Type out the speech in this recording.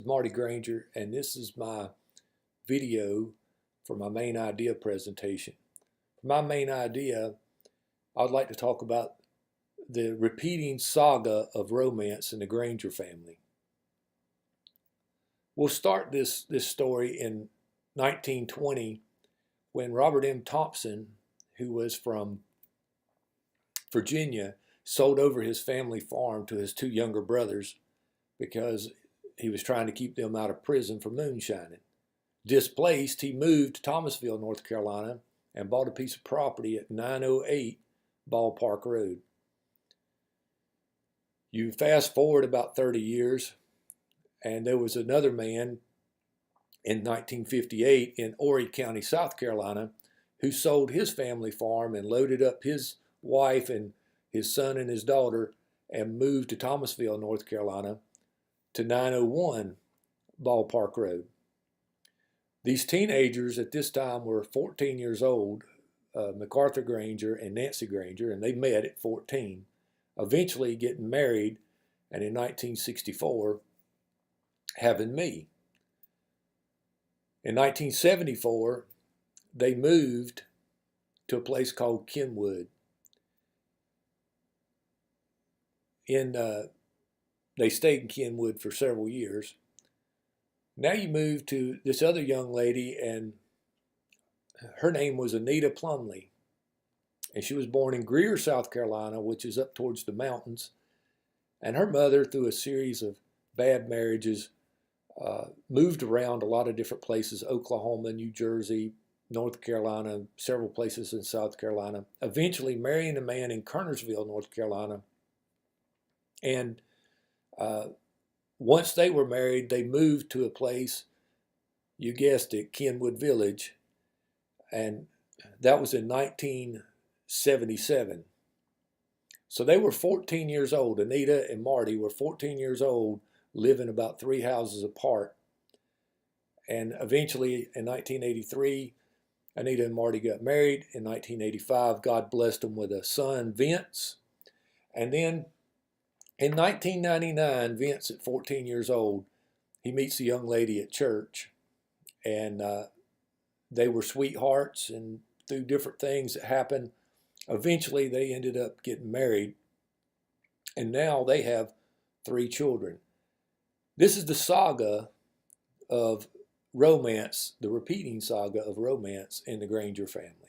Marty Granger, and this is my video for my main idea presentation. For my main idea, I'd like to talk about the repeating saga of romance in the Granger family. We'll start this story in 1920 when Robert M. Thompson, who was from Virginia, sold over his family farm to his two younger brothers because he was trying to keep them out of prison for moonshining. Displaced, he moved to Thomasville, North Carolina, and bought a piece of property at 908 Ballpark Road. You fast forward about 30 years, and there was another man in 1958 in Horry County, South Carolina, who sold his family farm and loaded up his wife and his son and his daughter and moved to Thomasville, North Carolina, to 901 Ballpark Road. These teenagers at this time were 14 years old, MacArthur Granger and Nancy Granger, and they met at 14, eventually getting married, and in 1964, having me. In 1974, they moved to a place called Kenwood. They stayed in Kenwood for several years. Now you move to this other young lady, and her name was Anita Plumley. And she was born in Greer, South Carolina, which is up towards the mountains. And her mother, through a series of bad marriages, moved around a lot of different places: Oklahoma, New Jersey, North Carolina, several places in South Carolina, eventually marrying a man in Kernersville, North Carolina. And once they were married, they moved to a place, you guessed it, Kenwood Village, and that was in 1977. So they were 14 years old. Anita and Marty were 14 years old, living about 3 houses apart. And eventually, in 1983, Anita and Marty got married. In 1985, God blessed them with a son, Vince. And then in 1999, Vince, at 14 years old, he meets a young lady at church, and they were sweethearts, and through different things that happened, eventually they ended up getting married, and now they have 3 children. This is the saga of romance, the repeating saga of romance in the Granger family.